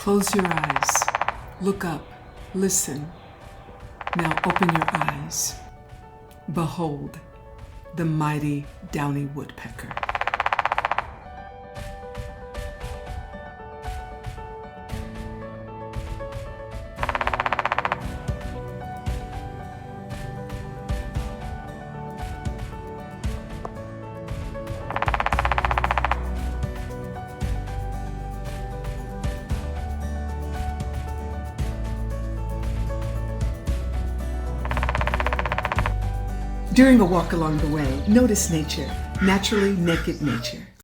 Close your eyes. Look up. Listen. Now open your eyes. Behold, the mighty Downy Woodpecker. During a walk along the way, notice nature, naturally naked nature.